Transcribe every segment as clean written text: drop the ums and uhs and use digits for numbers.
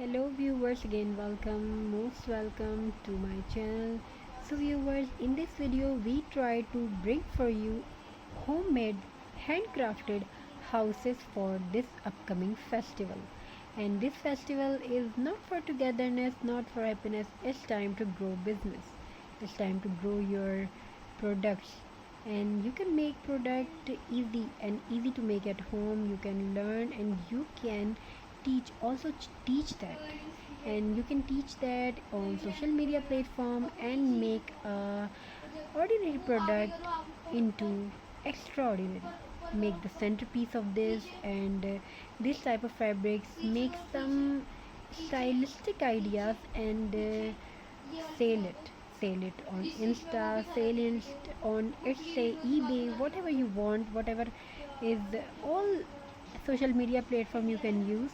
Hello viewers, again most welcome to my channel. So viewers, in this video we try to bring for you homemade handcrafted houses for this upcoming festival. And this festival is not for togetherness, not for happiness. It's time to grow business. It's time to grow your products, and you can make product easy to make at home. You can learn and you can teach that, and you can teach that on social media platform and make a ordinary product into extraordinary. Make the centerpiece of this, and this type of fabrics, make some stylistic ideas, and sell it on Insta, sell it on, let's say, eBay, whatever you want, whatever is all social media platform you can use.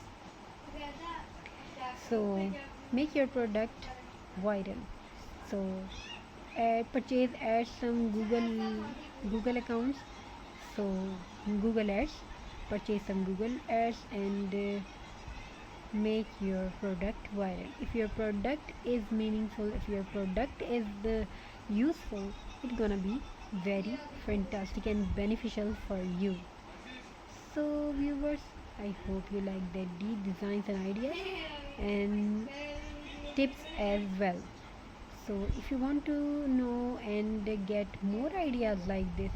So make your product viral. So add some Google accounts. So Google ads, purchase some Google ads, and make your product viral. If your product is meaningful, if your product is useful, it's gonna be very fantastic and beneficial for you. So viewers, I hope you like the designs and ideas and tips as well. So if you want to know and get more ideas like this,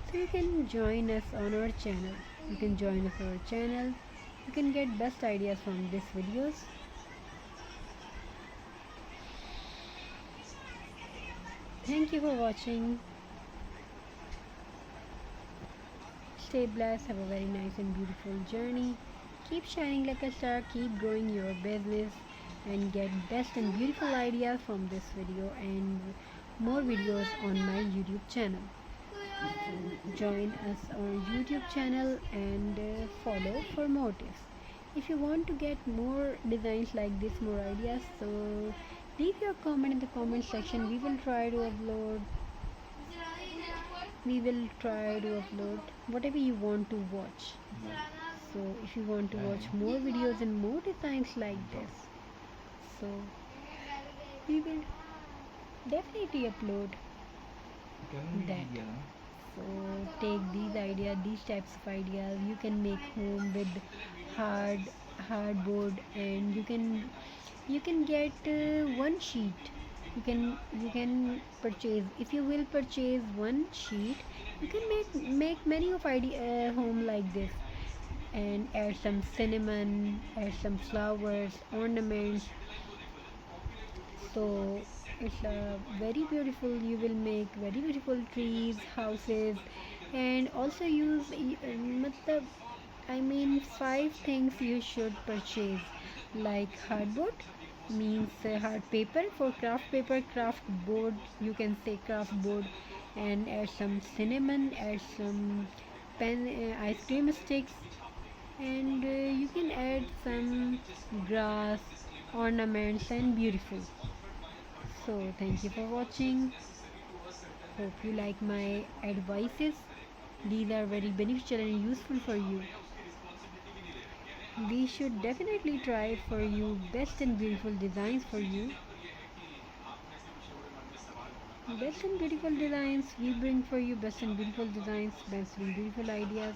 so you can join us on our channel. You can join us on our channel. You can get best ideas from these videos. Thank you for watching. Stay blessed. Have a very nice and beautiful journey. Keep shining like a star. Keep growing your business and get best and beautiful ideas from this video and more videos on my YouTube channel. Join us on YouTube channel and follow for more tips. If you want to get more designs like this, more ideas, so leave your comment in the comment section. We will try to upload whatever you want to watch. So if you want to watch more videos and more designs like this, so we will definitely upload that. So take these ideas, these types of ideas. You can make home with hardboard, and you can get one sheet. You can purchase, if you will purchase one sheet, you can make many of idea home like this, and add some cinnamon, add some flowers, ornaments. So it's very beautiful. You will make very beautiful trees, houses, and also use matlab, I mean, 5 things you should purchase, like hardboard, means hard paper for craft paper, craft board, you can say craft board, and add some cinnamon, add some ice cream sticks, and you can add some grass, ornaments, and beautiful. So thank you for watching. Hope you like my advices. These are very beneficial and useful for you. We should definitely try for you best and beautiful designs for you. Best and beautiful designs. We bring for you best and beautiful designs, best and beautiful ideas.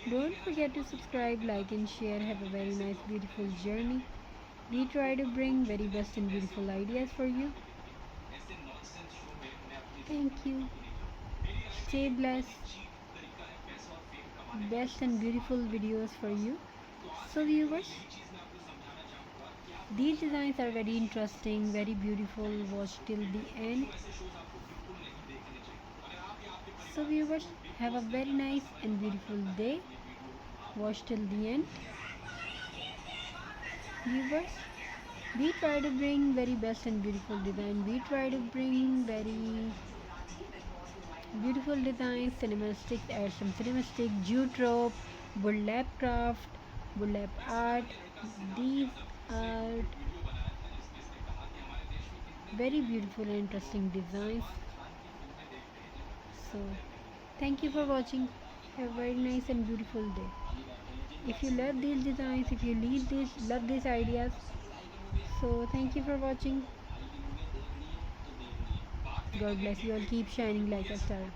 Don't forget to subscribe, like, and share. Have a very nice, beautiful journey. We try to bring very best and beautiful ideas for you. Thank you. Stay blessed. Best and beautiful videos for you. So viewers, these designs are very interesting, very beautiful. Watch till the end. So viewers, have a very nice and beautiful day. Watch till the end. Viewers, we try to bring very best and beautiful design. We try to bring very beautiful designs, cinema sticks, add some cinema stick, jute rope, burlap craft, burlap art. These are very beautiful and interesting designs. So thank you for watching. Have a very nice and beautiful day. If you love these designs, if you love these ideas, So thank you for watching. God bless you all. Keep shining like a star.